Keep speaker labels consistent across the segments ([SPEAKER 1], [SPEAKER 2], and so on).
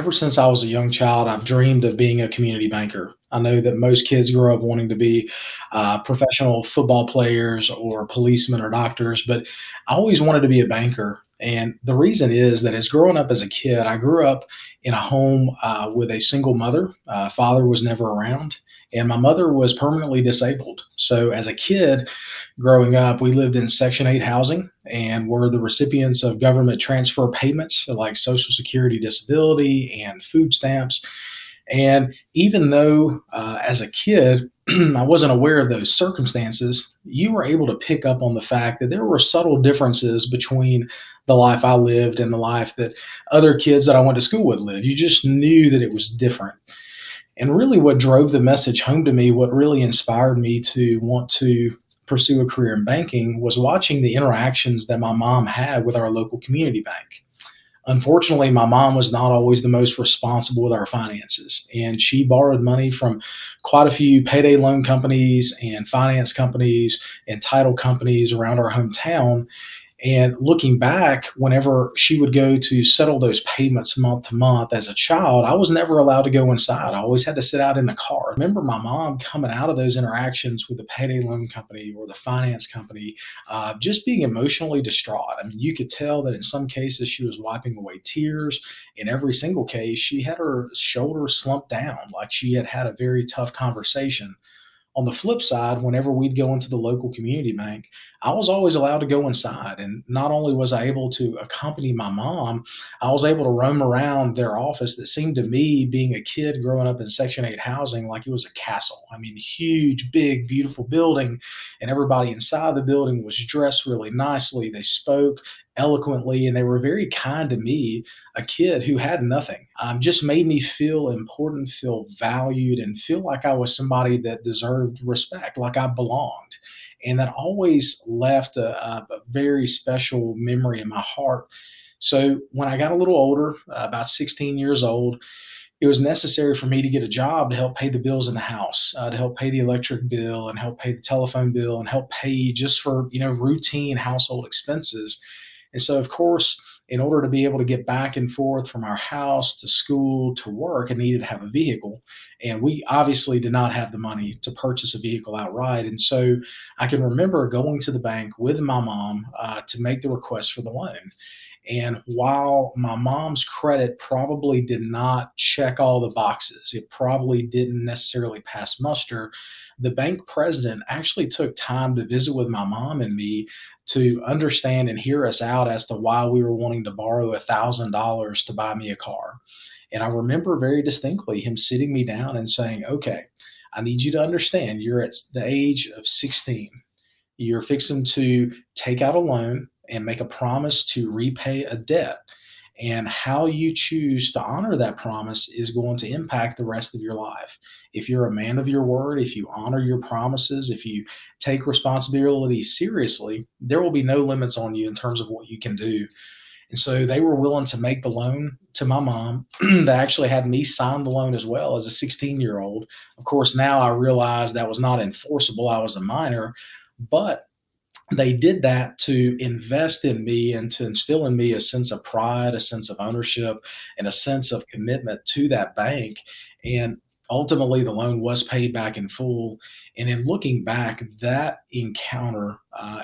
[SPEAKER 1] Ever since I was a young child, I've dreamed of being a community banker. I know that most kids grow up wanting to be professional football players or policemen or doctors, but I always wanted to be a banker. And the reason is that as growing up as a kid, I grew up in a home with a single mother. Father was never around, and my mother was permanently disabled. So as a kid, growing up, we lived in Section 8 housing and were the recipients of government transfer payments like Social Security disability and food stamps. And even though as a kid, I wasn't aware of those circumstances, you were able to pick up on the fact that there were subtle differences between the life I lived and the life that other kids that I went to school with lived. You just knew that it was different. And really, what drove the message home to me, what really inspired me to want to pursue a career in banking, was watching the interactions that my mom had with our local community bank. Unfortunately, my mom was not always the most responsible with our finances, and she borrowed money from quite a few payday loan companies and finance companies and title companies around our hometown. And looking back, whenever she would go to settle those payments month to month as a child, I was never allowed to go inside. I always had to sit out in the car. I remember my mom coming out of those interactions with the payday loan company or the finance company, just being emotionally distraught. I mean, you could tell that in some cases she was wiping away tears. In every single case, she had her shoulders slumped down, like she had had a very tough conversation. On the flip side, whenever we'd go into the local community bank, I was always allowed to go inside. And not only was I able to accompany my mom, I was able to roam around their office that seemed to me, being a kid growing up in Section 8 housing, like it was a castle. I mean, huge, big, beautiful building, and everybody inside the building was dressed really nicely. They spoke eloquently, and they were very kind to me, a kid who had nothing. Just made me feel important, feel valued, and feel like I was somebody that deserved respect, like I belonged. And that always left a very special memory in my heart. So when I got a little older, about 16 years old, it was necessary for me to get a job to help pay the bills in the house, to help pay the electric bill and help pay the telephone bill and help pay just for routine household expenses. And so, of course, in order to be able to get back and forth from our house to school to work, I needed to have a vehicle. And we obviously did not have the money to purchase a vehicle outright. And so I can remember going to the bank with my mom to make the request for the loan. And while my mom's credit probably did not check all the boxes, it probably didn't necessarily pass muster, the bank president actually took time to visit with my mom and me to understand and hear us out as to why we were wanting to borrow $1,000 to buy me a car. And I remember very distinctly him sitting me down and saying, "Okay, I need you to understand you're at the age of 16. You're fixing to take out a loan and make a promise to repay a debt. And how you choose to honor that promise is going to impact the rest of your life. If you're a man of your word, if you honor your promises, if you take responsibility seriously, there will be no limits on you in terms of what you can do." And so they were willing to make the loan to my mom. They actually had me sign the loan as well as a 16-year-old. Of course, now I realize that was not enforceable. I was a minor, but they did that to invest in me and to instill in me a sense of pride, a sense of ownership, and a sense of commitment to that bank. And ultimately, the loan was paid back in full. And in looking back, that encounter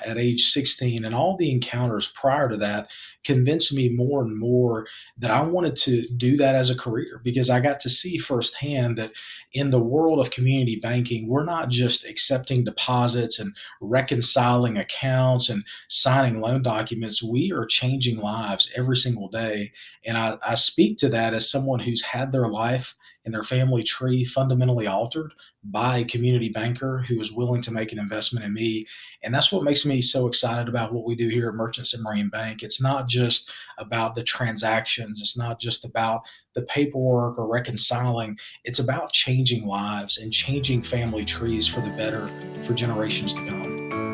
[SPEAKER 1] at age 16 and all the encounters prior to that convinced me more and more that I wanted to do that as a career because I got to see firsthand that in the world of community banking, we're not just accepting deposits and reconciling accounts and signing loan documents. We are changing lives every single day. And I speak to that as someone who's had their life and their family tree fundamentally altered by a community banker who is willing to make an investment in me. And that's what makes me so excited about what we do here at Merchants and Marine Bank. It's not just about the transactions, it's not just about the paperwork or reconciling. It's about changing lives and changing family trees for the better for generations to come.